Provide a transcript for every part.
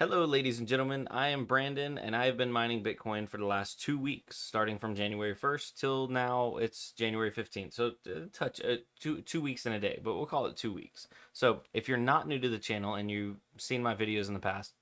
Hello, ladies and gentlemen. I am Brandon, and I have been mining Bitcoin for the last 2 weeks, starting from January 1st till now. It's January 15th, so two weeks in a day, but we'll call it 2 weeks. So, if you're not new to the channel and you've seen my videos in the past,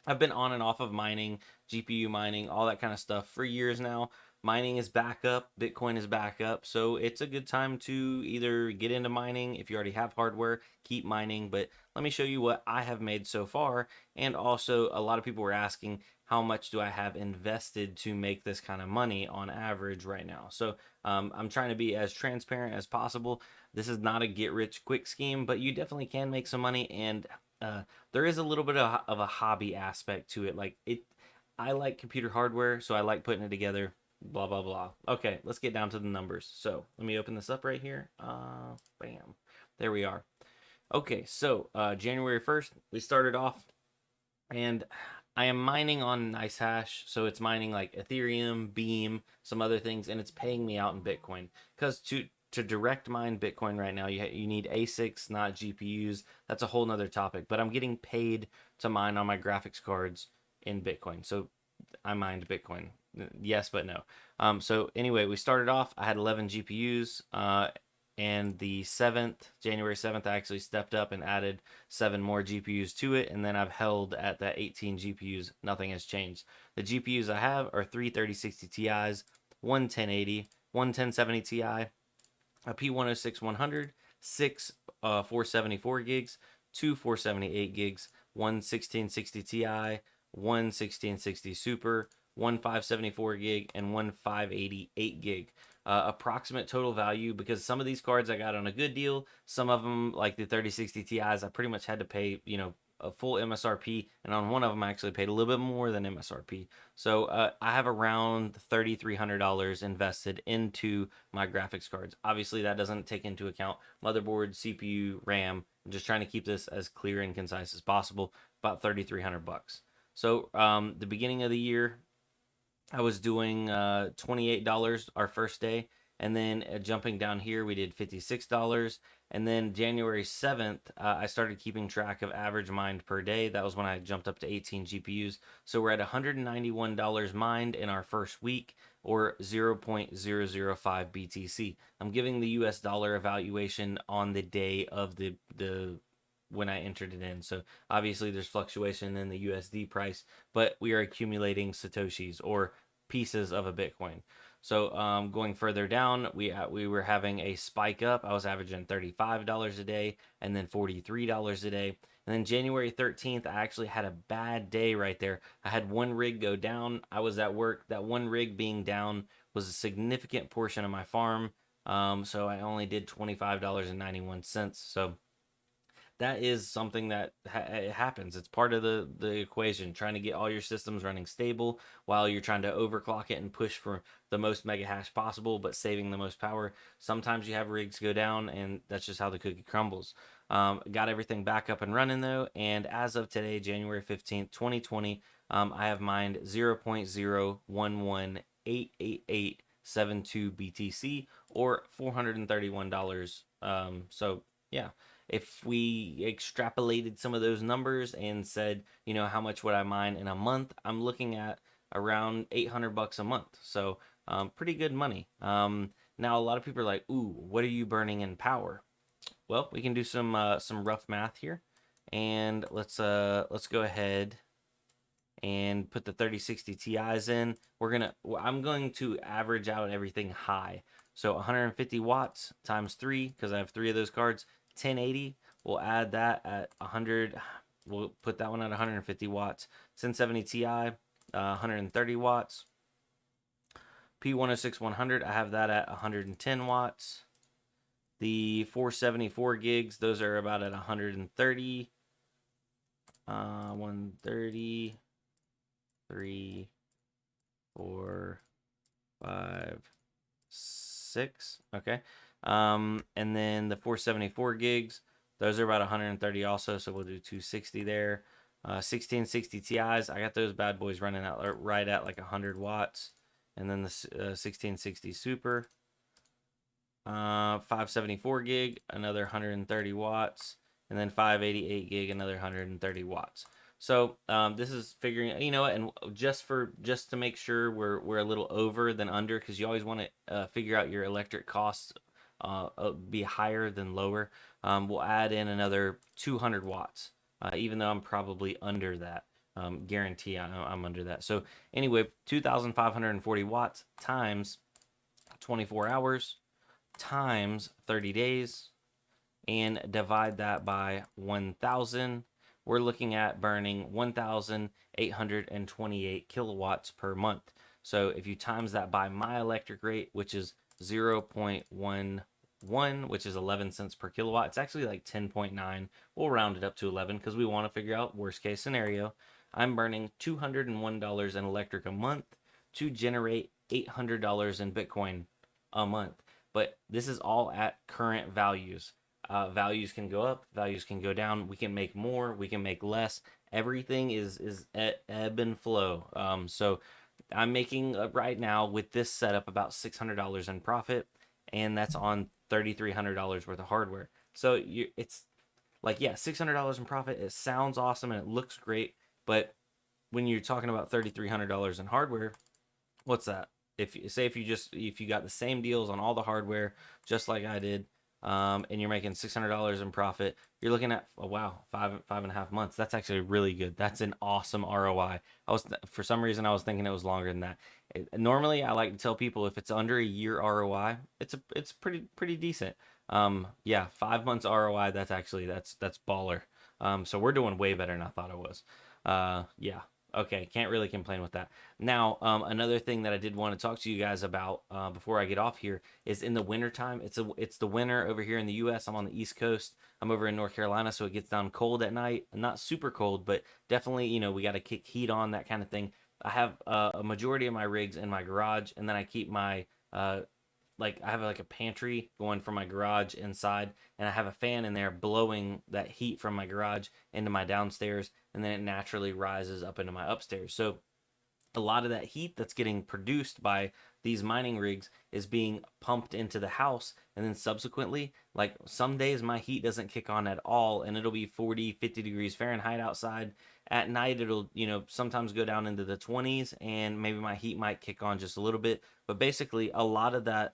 I've been on and off of mining, GPU mining, all that kind of stuff for years now. Mining is back up, Bitcoin is back up, so it's a good time to either get into mining if you already have hardware, keep mining. But let me show you what I have made so far. And also, a lot of people were asking, how much do I have invested to make this kind of money on average right now? So I'm trying to be as transparent as possible. This is not a get rich quick scheme, but you definitely can make some money. And uh, there is a little bit of a hobby aspect to it. I like computer hardware, so I like putting it together. Blah blah blah. Okay, let's get down to the numbers. So let me open this up right here. Bam, there we are. Okay, so January 1st, we started off, and I am mining on NiceHash, so it's mining like Ethereum, Beam, some other things, and it's paying me out in Bitcoin. Because to direct mine Bitcoin right now, you need ASICs, not GPUs. That's a whole nother topic. But I'm getting paid to mine on my graphics cards in Bitcoin, so I mined Bitcoin. Yes, but no. So anyway, we started off. I had 11 GPUs. And the 7th, January 7th, I actually stepped up and added 7 more GPUs to it, and then I've held at that 18 GPUs. Nothing has changed. The GPUs I have are three 3060 Ti's, one 1080, one 1070 Ti, a P106 100, six 474 gigs, two 478 gigs, one 1660 Ti, one 1660 Super, one 574 gig, and one 588 gig. Approximate total value, because some of these cards I got on a good deal, some of them like the 3060 Ti's I pretty much had to pay a full MSRP, and on one of them I actually paid a little bit more than MSRP. So I have around $3,300 invested into my graphics cards. Obviously that doesn't take into account motherboard, CPU, RAM. I'm just trying to keep this as clear and concise as possible. About 3,300 bucks. So the beginning of the year, I was doing $28 our first day, and then jumping down here, we did $56, and then January 7th, I started keeping track of average mined per day. That was when I jumped up to 18 GPUs. So we're at $191 mined in our first week, or 0.005 BTC. I'm giving the US dollar evaluation on the day of the when I entered it in. So obviously there's fluctuation in the USD price, but we are accumulating satoshis, or pieces of a Bitcoin. So going further down, we were having a spike up. I was averaging $35 a day, and then $43 a day. And then January 13th, I actually had a bad day right there. I had one rig go down. I was at work. That one rig being down was a significant portion of my farm. So I only did $25.91. So that is something that it happens. It's part of the equation, trying to get all your systems running stable while you're trying to overclock it and push for the most mega hash possible, but saving the most power. Sometimes you have rigs go down, and that's just how the cookie crumbles. Got everything back up and running though, and as of today, January 15th, 2020, I have mined 0.0118872 BTC, or $431. So yeah, if we extrapolated some of those numbers and said, how much would I mine in a month, I'm looking at around 800 bucks a month. So pretty good money. Now a lot of people are like, ooh, what are you burning in power? Well, we can do some rough math here, and let's go ahead and put the 3060 Ti's in. I'm going to average out everything high. So 150 watts times 3, because I have 3 of those cards, 1080. We'll add that at 100. We'll put that one at 150 watts. 1070 Ti, 130 watts. P106 100, I have that at 110 watts. The 474 gigs, those are about at 130. 130, 3, 4, 5, 6. Okay. And then the 474 gigs, those are about 130 also, so we'll do 260 there. 1660 Ti's, I got those bad boys running out right at like 100 watts. And then the 1660 Super. 574 gig, another 130 watts. And then 588 gig, another 130 watts. So this is figuring, you know, and just to make sure we're a little over than under, because you always want to figure out your electric costs be higher than lower. We'll add in another 200 watts, even though I'm probably under that. Guarantee I'm under that. So anyway, 2,540 watts times 24 hours times 30 days and divide that by 1,000, we're looking at burning 1,828 kilowatts per month. So if you times that by my electric rate, which is 0.11, which is 11 cents per kilowatt, it's actually like 10.9. We'll round it up to 11 because we want to figure out worst case scenario. I'm burning $201 in electric a month to generate $800 in Bitcoin a month. But this is all at current values. Values can go up, values can go down. We can make more, we can make less. Everything is ebb and flow. So I'm making right now with this setup about $600 in profit, and that's on $3,300 worth of hardware. So it's like, yeah, $600 in profit. It sounds awesome and it looks great, but when you're talking about $3,300 in hardware, what's that? If you got the same deals on all the hardware, just like I did, and you're making $600 in profit, you're looking at, oh wow, 5.5 months. That's actually really good. That's an awesome ROI. For some reason I was thinking it was longer than that. Normally I like to tell people if it's under a year ROI, it's pretty decent. Yeah, 5 months ROI. That's baller. So we're doing way better than I thought it was. Yeah. Okay, can't really complain with that. Now, another thing that I did want to talk to you guys about before I get off here is in the wintertime. It's the winter over here in the U.S. I'm on the East Coast. I'm over in North Carolina, so it gets down cold at night. Not super cold, but definitely, we got to kick heat on, that kind of thing. I have a majority of my rigs in my garage, and then I keep my like I have like a pantry going from my garage inside, and I have a fan in there blowing that heat from my garage into my downstairs, and then it naturally rises up into my upstairs. So a lot of that heat that's getting produced by these mining rigs is being pumped into the house, and then subsequently, like some days my heat doesn't kick on at all, and it'll be 40 50 degrees Fahrenheit outside. At night it'll sometimes go down into the 20s, and maybe my heat might kick on just a little bit. But basically a lot of that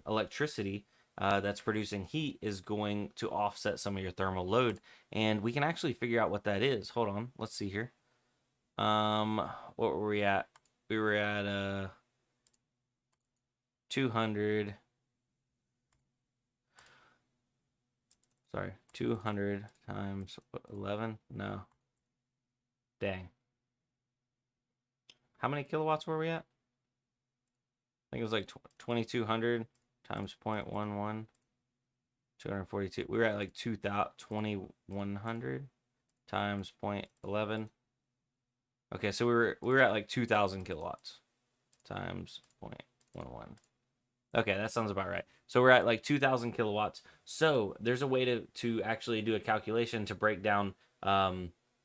electricity that's producing heat is going to offset some of your thermal load, and we can actually figure out what that is. Hold on, let's see here. What were we at? We were at 200. Sorry, 200 times 11. No, dang. How many kilowatts were we at? I think it was like 2200 times 0.11. 242. We were at like 2100 times 0.11. Okay, so we were at like 2000 kilowatts times 0.11. Okay, that sounds about right. So we're at like 2,000 kilowatts. So there's a way to actually do a calculation to break down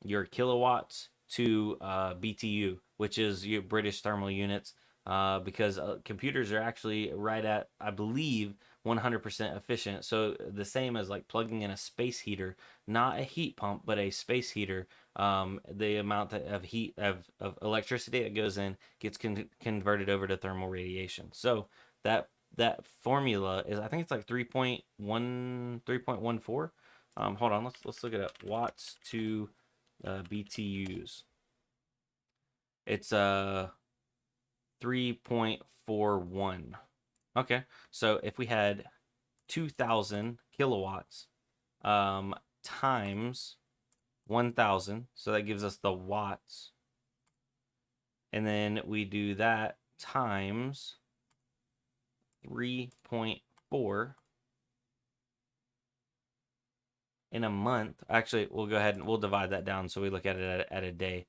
your kilowatts to BTU, which is your British thermal units, because computers are actually right at, I believe, 100% efficient. So the same as like plugging in a space heater, not a heat pump, but a space heater. The amount of heat of electricity that goes in gets converted over to thermal radiation. So that formula is, I think it's like 3.14. Hold on, let's look it up. Watts to BTUs. It's 3.41. Okay, so if we had 2,000 kilowatts times 1,000, so that gives us the watts, and then we do that times 3.4 in a month. Actually, we'll go ahead and we'll divide that down so we look at it at a day.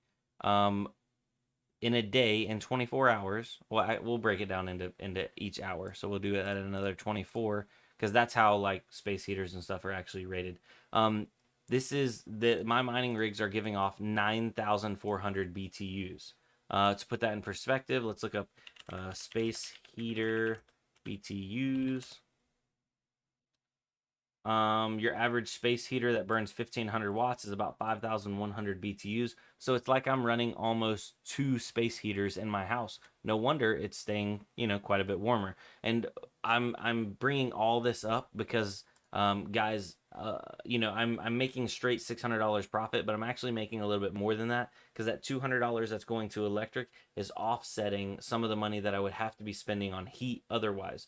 In a day, in 24 hours, well, we'll break it down into each hour. So we'll do it at another 24, because that's how like space heaters and stuff are actually rated. This is my mining rigs are giving off 9,400 BTUs. To put that in perspective, let's look up space heater BTUs. Your average space heater that burns 1500 watts is about 5100 BTUs. So it's like I'm running almost 2 space heaters in my house. No wonder it's staying, quite a bit warmer. And I'm bringing all this up because, guys, I'm making straight $600 profit, but I'm actually making a little bit more than that because that $200 that's going to electric is offsetting some of the money that I would have to be spending on heat otherwise.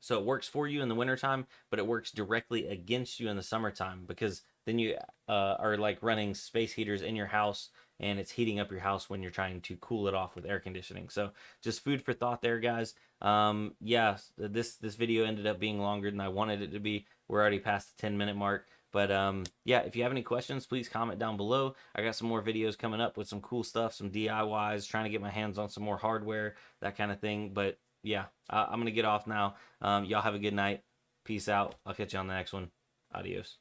So it works for you in the wintertime, but it works directly against you in the summertime because then you are like running space heaters in your house and it's heating up your house when you're trying to cool it off with air conditioning. So just food for thought there, guys. Yeah, this video ended up being longer than I wanted it to be. We're already past the 10-minute mark. But yeah, if you have any questions, please comment down below. I got some more videos coming up with some cool stuff, some DIYs, trying to get my hands on some more hardware, that kind of thing. But yeah, I'm going to get off now. Y'all have a good night. Peace out. I'll catch you on the next one. Adios.